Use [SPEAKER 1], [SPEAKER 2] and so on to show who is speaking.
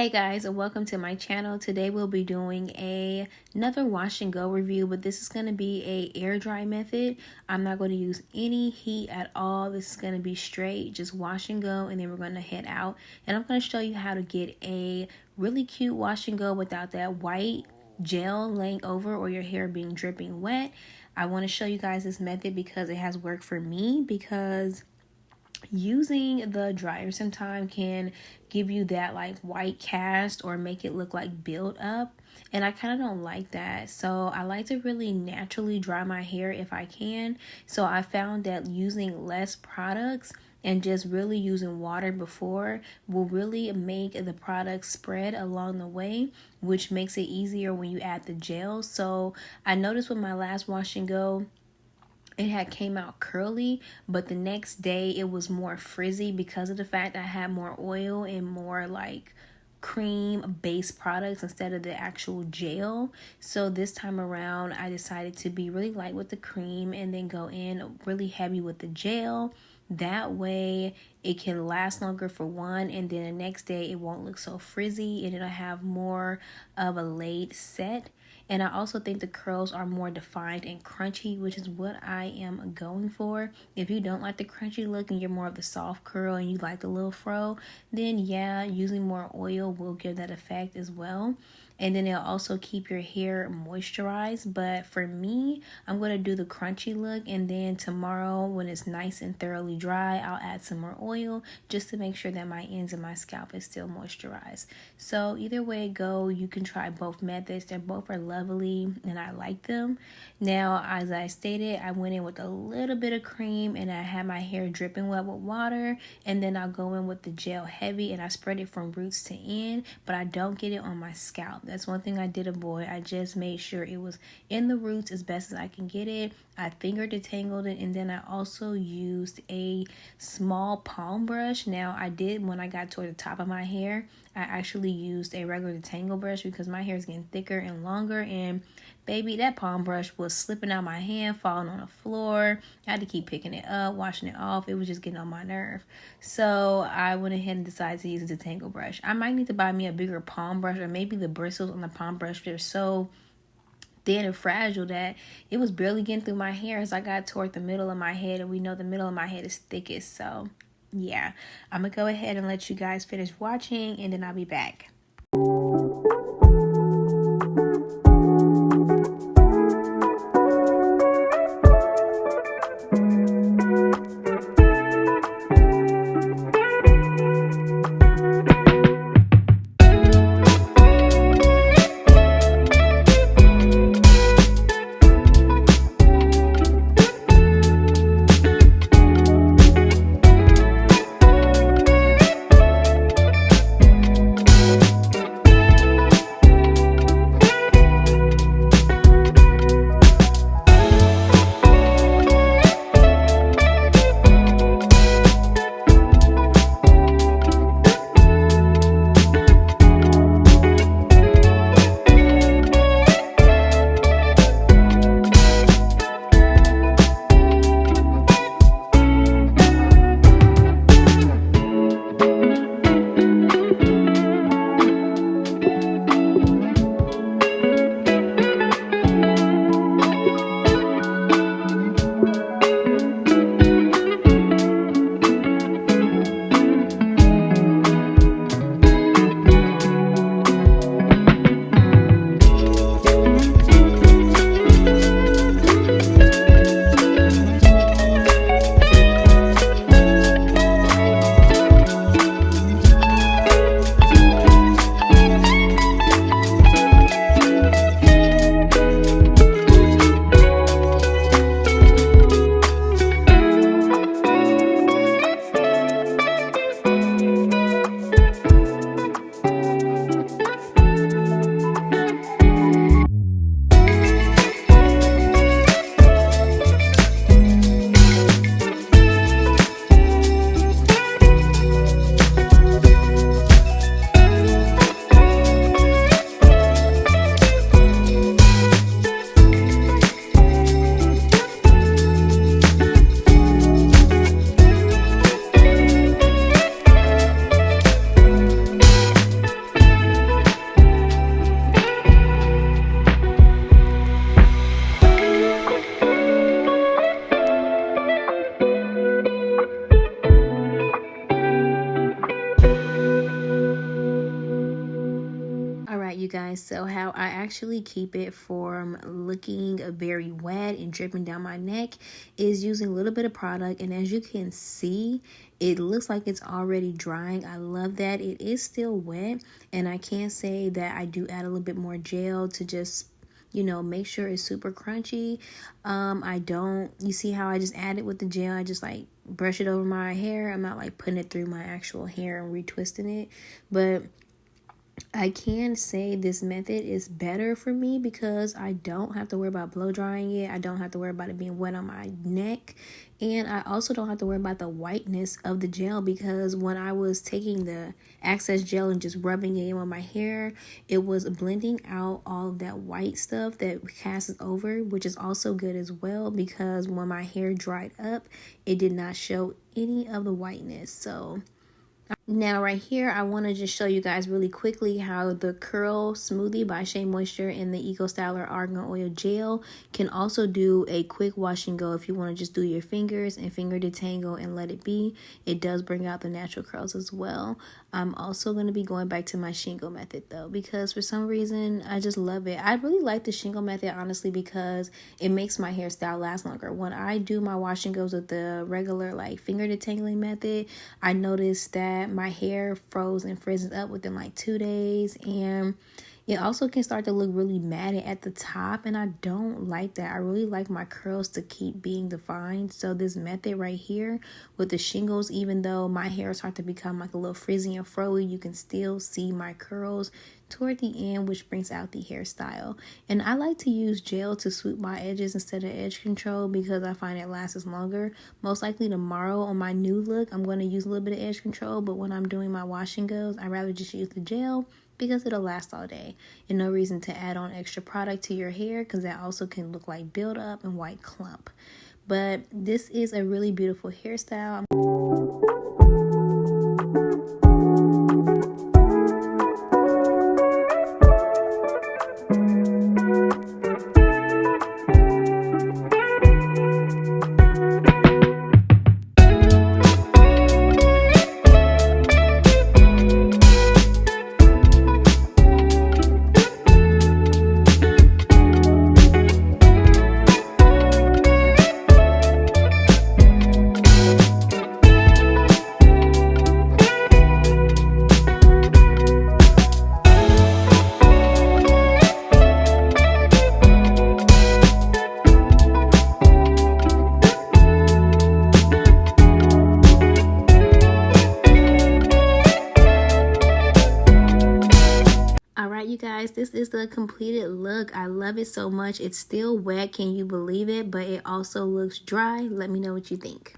[SPEAKER 1] Hey guys, and welcome to my channel. Today we'll be doing another wash and go review, but this is going to be a air dry method. I'm not going to use any heat at all. This is going to be straight, just wash and go, and then we're going to head out. And I'm going to show you how to get a really cute wash and go without that white gel laying over or your hair being dripping wet. I want to show you guys this method because it has worked for me, because using the dryer sometimes can give you that like white cast or make it look like build up, and I kind of don't like that. So I like to really naturally dry my hair if I can. So I found that using less products and just really using water before will really make the product spread along the way, which makes it easier when you add the gel. So I noticed with my last wash and go, it had came out curly, but the next day it was more frizzy because of the fact I had more oil and more like cream based products instead of the actual gel. So this time around I decided to be really light with the cream and then go in really heavy with the gel. That way it can last longer for one, and then the next day it won't look so frizzy and it'll have more of a laid set. And I also think the curls are more defined and crunchy, which is what I am going for. If you don't like the crunchy look and you're more of the soft curl and you like the little fro, then yeah, using more oil will give that effect as well. And then it'll also keep your hair moisturized. But for me, I'm going to do the crunchy look, and then tomorrow when it's nice and thoroughly dry, I'll add some more oil just to make sure that my ends of my scalp is still moisturized. So either way it go, you can try both methods. They both are lovely and I like them. Now, as I stated, I went in with a little bit of cream and I had my hair dripping wet with water, and then I'll go in with the gel heavy and I spread it from roots to end, but I don't get it on my scalp. That's one thing I did avoid. I just made sure it was in the roots as best as I can get it. I finger detangled it, and then I also used a small palm brush. Now I did, when I got toward the top of my hair, I actually used a regular detangle brush because my hair is getting thicker and longer, and baby, that palm brush was slipping out my hand, falling on the floor. I had to keep picking it up, washing it off. It was just getting on my nerve. So I went ahead and decided to use a detangle brush. I might need to buy me a bigger palm brush, or maybe the bristles on the palm brush, they're so thin and fragile that it was barely getting through my hair as I got toward the middle of my head, and we know the middle of my head is thickest. So yeah, I'm gonna go ahead and let you guys finish watching, and then I'll be back. guys, so how I actually keep it from looking very wet and dripping down my neck is using a little bit of product, and as you can see, it looks like it's already drying. I love that. It is still wet, and I can say that I do add a little bit more gel to just, you know, make sure it's super crunchy. I don't, you see how I just add it with the gel, I just like brush it over my hair. I'm not like putting it through my actual hair and retwisting it, but I can say this method is better for me because I don't have to worry about blow drying it. I don't have to worry about it being wet on my neck. And I also don't have to worry about the whiteness of the gel, because when I was taking the Access gel and just rubbing it in on my hair, it was blending out all of that white stuff that casts over, which is also good as well, because when my hair dried up, it did not show any of the whiteness. So now right here, I want to just show you guys really quickly how the Curl Smoothie by Shea Moisture and the Eco Styler Argan Oil Gel can also do a quick wash and go if you want to just do your fingers and finger detangle and let it be. It does bring out the natural curls as well. I'm also going to be going back to my shingle method though, because for some reason I just love it. I really like the shingle method honestly because it makes my hairstyle last longer. When I do my wash and goes with the regular like finger detangling method, I noticed that my hair froze and frizzes up within like 2 days, and it also can start to look really matted at the top, and I don't like that. I really like my curls to keep being defined. So this method right here with the shingles, even though my hair starts to become like a little frizzy and froey, you can still see my curls toward the end, which brings out the hairstyle. And I like to use gel to swoop my edges instead of edge control because I find it lasts longer. Most likely tomorrow on my new look, I'm going to use a little bit of edge control, but when I'm doing my wash and goes, I'd rather just use the gel because it'll last all day, and no reason to add on extra product to your hair because that also can look like build up and white clump. But this is a really beautiful hairstyle. Alright you guys, this is the completed look. I love it so much. It's still wet, can you believe it? But it also looks dry. Let me know what you think.